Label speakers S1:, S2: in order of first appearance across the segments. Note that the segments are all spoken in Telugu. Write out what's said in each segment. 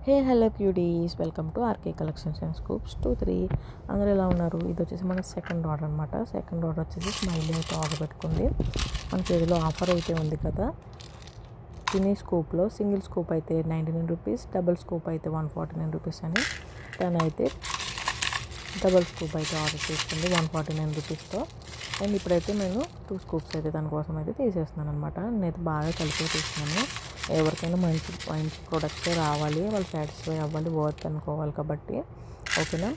S1: Hey hello cuties, welcome to RK collections and scoops 2-3. అందరూ ఎలా ఉన్నారు? ఇది వచ్చేసి మన సెకండ్ ఆర్డర్ అనమాట. సెకండ్ ఆర్డర్ వచ్చేసి స్మైలీ అయితే ఆర్డర్ పెట్టుకుంది. మనకి ఏదో ఆఫర్ అయితే ఉంది కదా. తినే స్కూప్లో సింగిల్ స్కూప్ అయితే 99 రూపీస్, డబుల్ స్కూప్ అయితే 149 రూపీస్ అని. తను అయితే డబుల్ స్కూప్ అయితే ఆర్డర్ చేసుకుంది 149 రూపీస్తో. అండ్ ఇప్పుడైతే నేను 2 స్కూప్స్ అయితే దానికోసం అయితే తీసేస్తున్నాను అనమాట. నేనైతే బాగా కలిపి తీసుకున్నాను. ఎవరికైనా మంచి మంచి ప్రొడక్ట్సే రావాలి, వాళ్ళు సాటిస్ఫై అవ్వాలి, వర్త్ అనుకోవాలి కాబట్టి. ఓకేనా.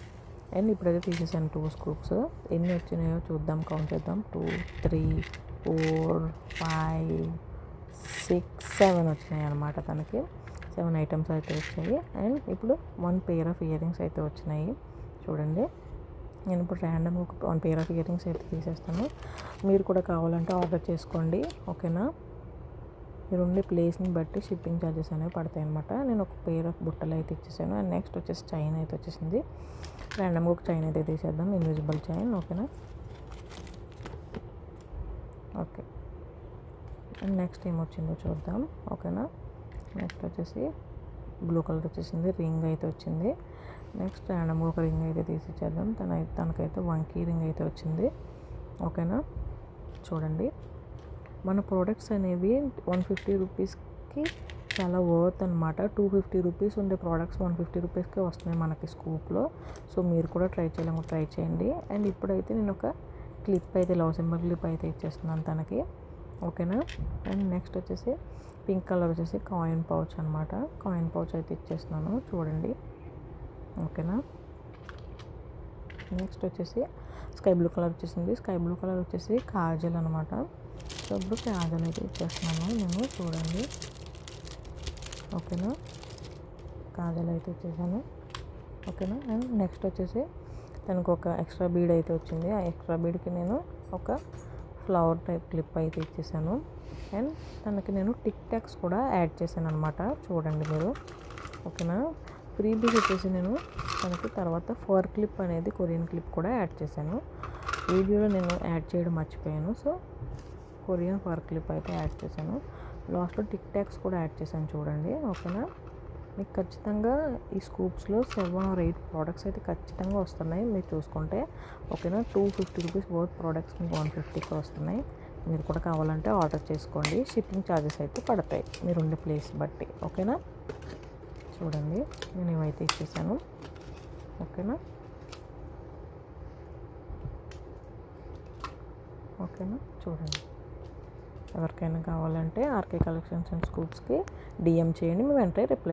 S1: అండ్ ఇప్పుడైతే తీసేసాను 2 స్కూప్స్. ఎన్ని వచ్చినాయో చూద్దాం, కౌంట్ చేద్దాం. 2, 3, 4, 5, 6, 7 వచ్చినాయి అనమాట. తనకి 7 ఐటమ్స్ అయితే వచ్చాయి. అండ్ ఇప్పుడు 1 పెయిర్ ఆఫ్ ఇయర్ రింగ్స్ అయితే వచ్చినాయి. చూడండి, నేను ఇప్పుడు ర్యాండమ్గా ఒక 1 పెయిర్ ఆఫ్ ఇయర్ రింగ్స్ అయితే తీసేస్తాను. మీరు కూడా కావాలంటే ఆర్డర్ చేసుకోండి. ఓకేనా. మీరు ఉండే ప్లేస్ని బట్టి షిప్పింగ్ ఛార్జెస్ అనేవి పడతాయి అనమాట. నేను ఒక పెయిర్ ఆఫ్ బుట్టలు అయితే ఇచ్చేసాను. అండ్ నెక్స్ట్ వచ్చేసి చైన్ అయితే వచ్చేసింది. ర్యాండమ్గా ఒక చైన్ అయితే తీసేద్దాం, ఇన్విజిబుల్ చైన్. ఓకేనా. ఓకే. అండ్ నెక్స్ట్ ఏమొచ్చిందో చూద్దాం. ఓకేనా. నెక్స్ట్ వచ్చేసి బ్లూ కలర్ వచ్చేసింది, రింగ్ అయితే వచ్చింది. నెక్స్ట్ ర్యాండమ్గా ఒక రింగ్ అయితే తీసిచ్చేద్దాం. తనకైతే వంకీ రింగ్ అయితే వచ్చింది. ఓకేనా. చూడండి, మన ప్రోడక్ట్స్ అనేవి 150 రూపీస్కి చాలా వర్త్ అనమాట. 250 రూపీస్ ఉండే ప్రోడక్ట్స్ 150 రూపీస్కే వస్తున్నాయి మనకి స్కూప్లో. సో మీరు కూడా ట్రై చేయండి. అండ్ ఇప్పుడైతే నేను ఒక క్లిప్ అయితే, లవ్ సింబల్ క్లిప్ అయితే ఇచ్చేస్తున్నాను తనకి. ఓకేనా. అండ్ నెక్స్ట్ వచ్చేసి పింక్ కలర్ వచ్చేసి కాయిన్ పౌచ్ అనమాట. కాయిన్ పౌచ్ అయితే ఇచ్చేస్తున్నాను, చూడండి. ఓకేనా. నెక్స్ట్ వచ్చేసి స్కై బ్లూ కలర్ వచ్చేసింది. స్కై బ్లూ కలర్ వచ్చేసి కాజల్ అనమాట. సో ఇప్పుడు కాజల్ అయితే ఇచ్చేస్తున్నాను నేను, చూడండి. ఓకేనా. కాజల్ అయితే ఇచ్చేసాను. ఓకేనా. అండ్ నెక్స్ట్ వచ్చేసి తనకు ఒక ఎక్స్ట్రా బీడ్ అయితే వచ్చింది. ఆ ఎక్స్ట్రా బీడ్కి నేను ఒక ఫ్లవర్ టైప్ క్లిప్ అయితే ఇచ్చేసాను. అండ్ తనకి నేను టిక్ టాక్స్ కూడా యాడ్ చేశాను అనమాట, చూడండి మీరు. ఓకేనా. ఫ్రీబీస్ వచ్చేసి నేను తనకి తర్వాత ఫర్ క్లిప్ అనేది, కొరియన్ క్లిప్ కూడా యాడ్ చేశాను. వీడియోలో నేను యాడ్ చేయడం మర్చిపోయాను. సో కొరియన్ ఫర్ క్లిప్ అయితే యాడ్ చేశాను. లాస్ట్లో టిక్ టాక్స్ కూడా యాడ్ చేశాను, చూడండి. ఓకేనా. మీకు ఖచ్చితంగా ఈ స్కూప్స్లో 7 or 8 ప్రోడక్ట్స్ అయితే ఖచ్చితంగా వస్తున్నాయి మీరు చూసుకుంటే. ఓకేనా. 250 రూపీస్ వర్త్ ప్రోడక్ట్స్ మీకు 150కి వస్తున్నాయి. మీరు కూడా కావాలంటే ఆర్డర్ చేసుకోండి. షిప్పింగ్ ఛార్జెస్ అయితే పడతాయి మీరు ఉండే ప్లేస్ బట్టి. ఓకేనా. చూడండి, నేను ఇవైతే ఇచ్చేసాను. ఓకేనా. ఓకేనా. చూడండి, ఎవరికైనా కావాలంటే ఆర్కే కలెక్షన్స్ అండ్ స్కూప్స్కి డిఎం చేయండి, మేము వెంటనే రిప్లై